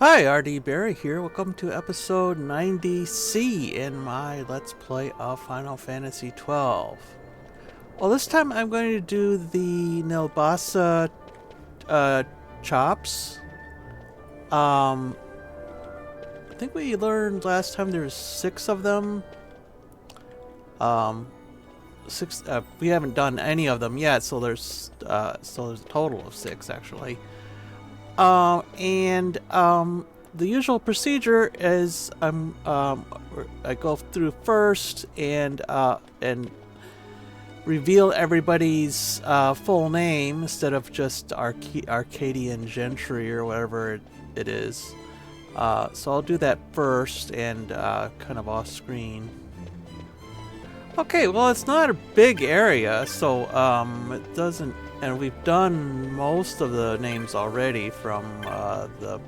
Hi, RD Barry here. Welcome to episode 90C in my Let's Play of Final Fantasy XII. Well, this time I'm going to do the Nilbasse chops. I think we learned last time there's 6 of them. Six. We haven't done any of them yet, so there's a total of 6 actually. The usual procedure is I go through first and reveal everybody's full name instead of just Arcadian Gentry or whatever it is. So I'll do that first and kind of off screen. Okay, well, it's not a big area, so it doesn't. And we've done most of the names already from the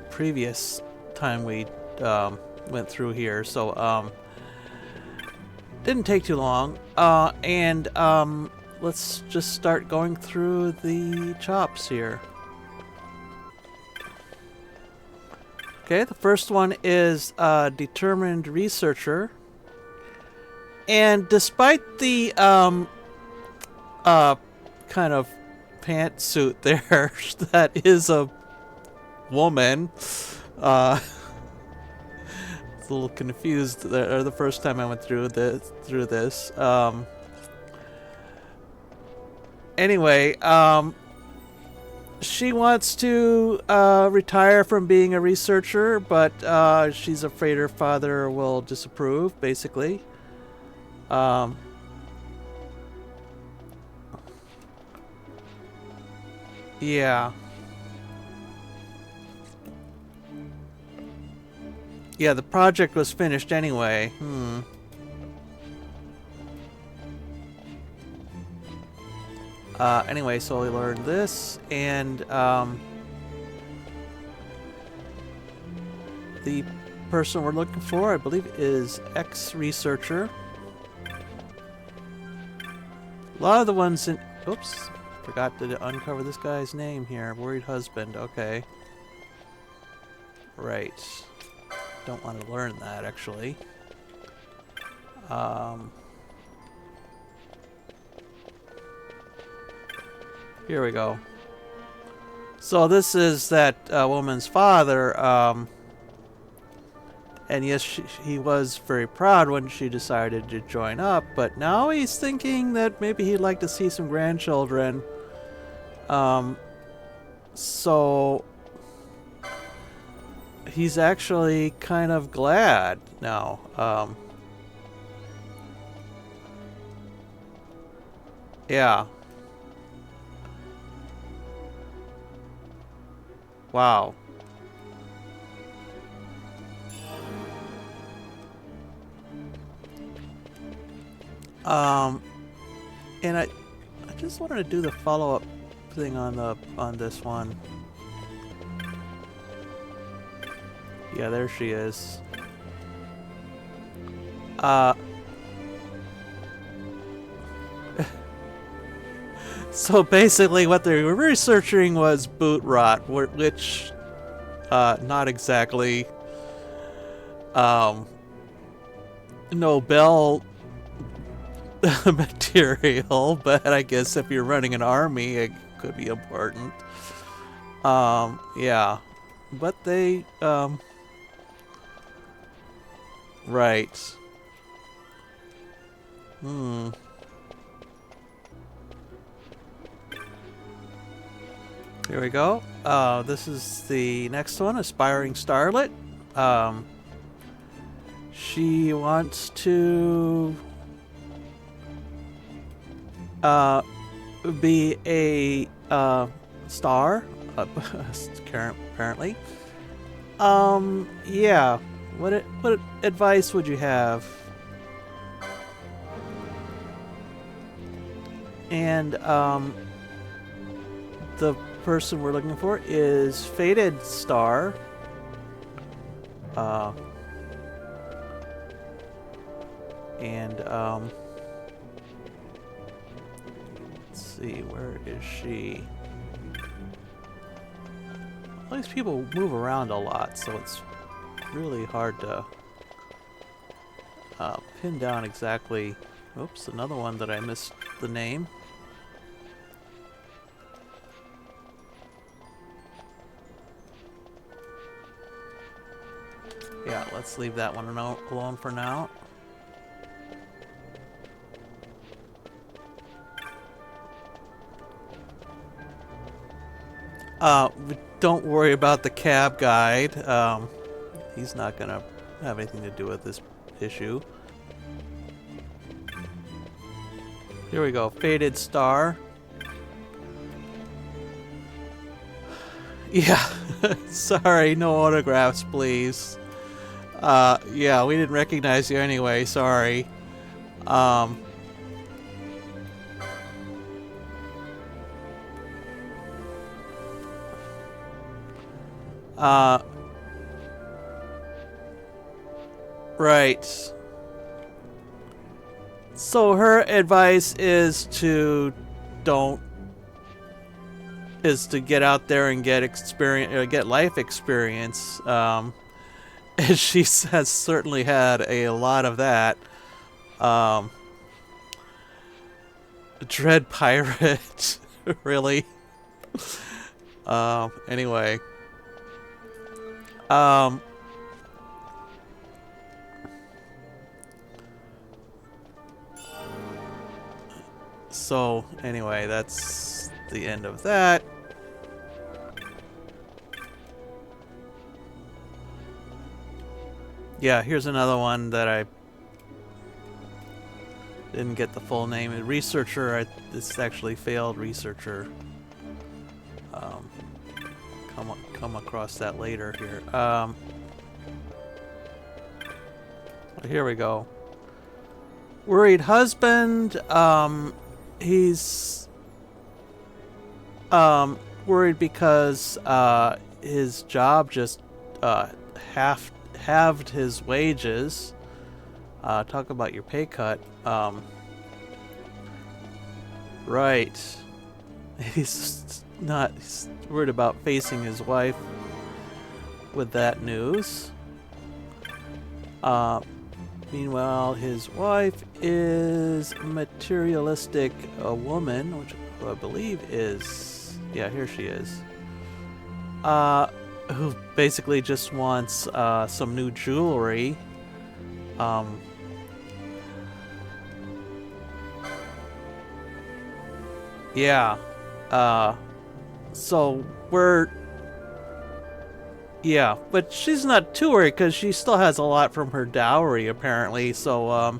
previous time we went through here, so didn't take too long. Let's just start going through the chops here. Okay, the first one is Determined Researcher. And despite the kind of pantsuit there, that is a woman. It's a little confused there the first time I went through this. Anyway, she wants to retire from being a researcher, but she's afraid her father will disapprove, basically. Yeah. Yeah, the project was finished anyway. Anyway, so we learned this, and the person we're looking for, I believe, is ex-researcher. A lot of the ones in... Oops. Forgot to uncover this guy's name here. Worried husband. Okay. Right. Don't want to learn that, actually. Here we go. So this is that woman's father. And yes, he was very proud when she decided to join up, but now he's thinking that maybe he'd like to see some grandchildren. So he's actually kind of glad now. Yeah. Wow. And I just wanted to do the follow-up thing on this one. Yeah, there she is. So basically what they were researching was boot rot, which not exactly Nobel material, but I guess if you're running an army, it could be important. Yeah. But they, right. Here we go. This is the next one, Aspiring Starlet. She wants to be a star, apparently. Yeah. What advice would you have? And the person we're looking for is Fated Star. Let's see, where is she? All these people move around a lot, so it's really hard to pin down exactly. Oops, another one that I missed the name. Yeah, let's leave that one alone for now. Don't worry about the cab guide. He's not gonna have anything to do with this issue. Here we go, Faded Star. Yeah, sorry, no autographs, please. Yeah, we didn't recognize you anyway, sorry. Right. So her advice is to get out there and get experience, get life experience. And she has certainly had a lot of that. Dread pirate, really. Anyway. So, anyway, that's the end of that. Yeah, here's another one that I didn't get the full name. A researcher, this actually failed researcher. Come across that later here. Here we go. Worried husband. He's worried because his job just halved his wages. Talk about your pay cut. Right. He's worried about facing his wife with that news. Meanwhile, his wife is a materialistic woman, which I believe is... Yeah, here she is. Who basically just wants some new jewelry. Yeah. So we're... Yeah, but she's not too worried because she still has a lot from her dowry, apparently. So,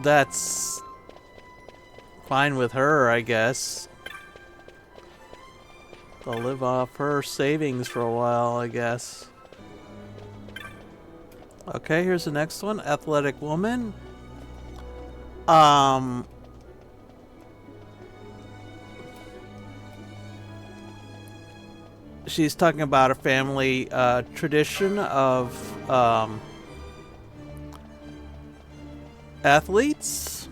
that's fine with her, I guess. They'll live off her savings for a while, I guess. Okay, here's the next one. Athletic woman. She's talking about a family tradition of athletes.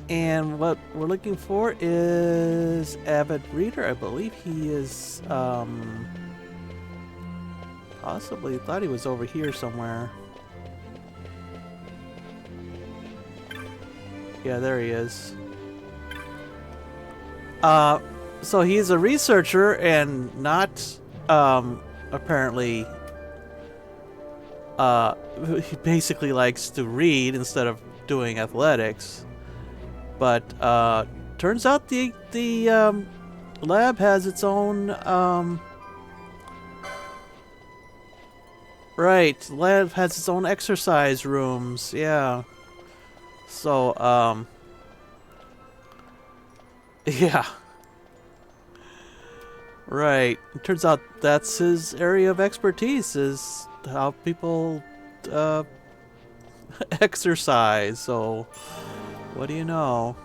And what we're looking for is avid reader. I believe he is possibly thought he was over here somewhere. Yeah, there he is. So he's a researcher and not apparently he basically likes to read instead of doing athletics. But turns out the lab has its own right, lab has its own exercise rooms, yeah. So yeah. Right. It turns out that's his area of expertise, is how people exercise. So, what do you know?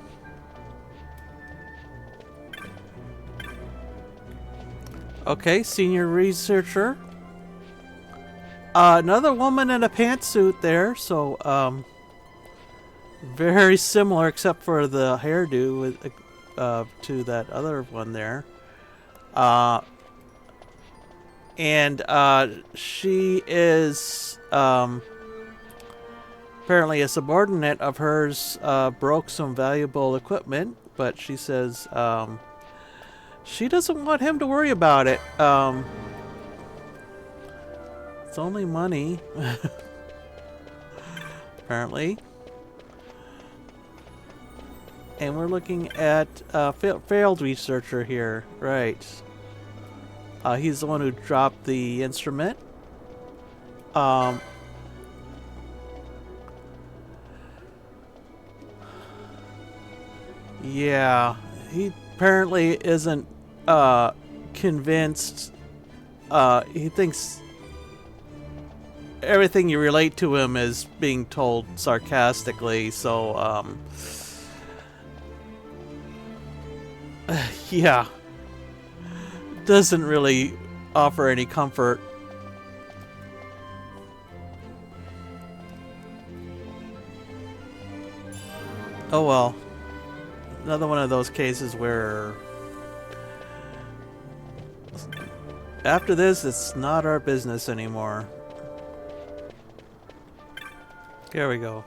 Okay, senior researcher. Another woman in a pantsuit there, so, Very similar, except for the hairdo with, to that other one there. Uh, and she is apparently a subordinate of hers broke some valuable equipment, but she says she doesn't want him to worry about it. It's only money, apparently. And we're looking at failed researcher here, right? He's the one who dropped the instrument. Yeah, he apparently isn't convinced. He thinks everything you relate to him is being told sarcastically, so yeah, doesn't really offer any comfort. Oh well, another one of those cases where after this it's not our business anymore. Here we go.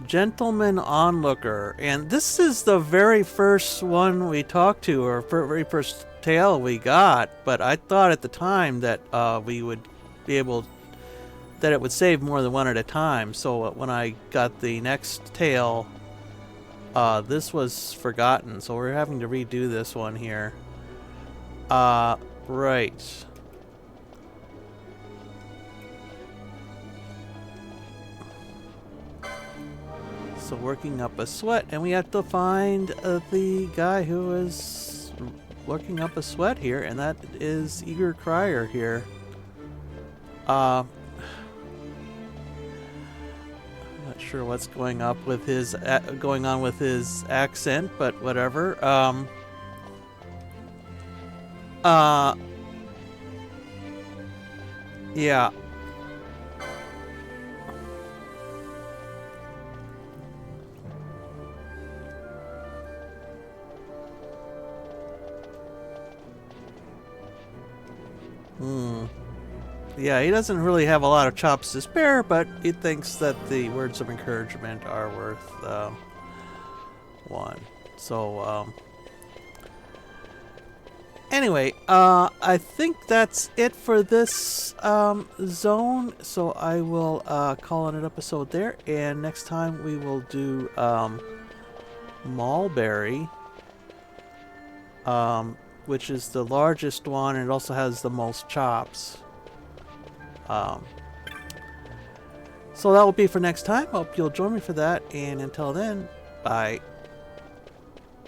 Gentleman onlooker, and this is the very first one we talked to, or very first tale we got, but I thought at the time that we would be able, that it would save more than one at a time, so when I got the next tale, this was forgotten, so we're having to redo this one here. Right. So working up a sweat, and we have to find the guy who is working up a sweat here, and that is Eager Crier here. I'm not sure what's going on with his accent, but whatever. Yeah. Yeah, he doesn't really have a lot of chops to spare, but he thinks that the words of encouragement are worth one. So, anyway, I think that's it for this zone. So I will call it an episode there, and next time we will do Mulberry, which is the largest one, and it also has the most chops. So that will be for next time. Hope you'll join me for that, and until then, bye.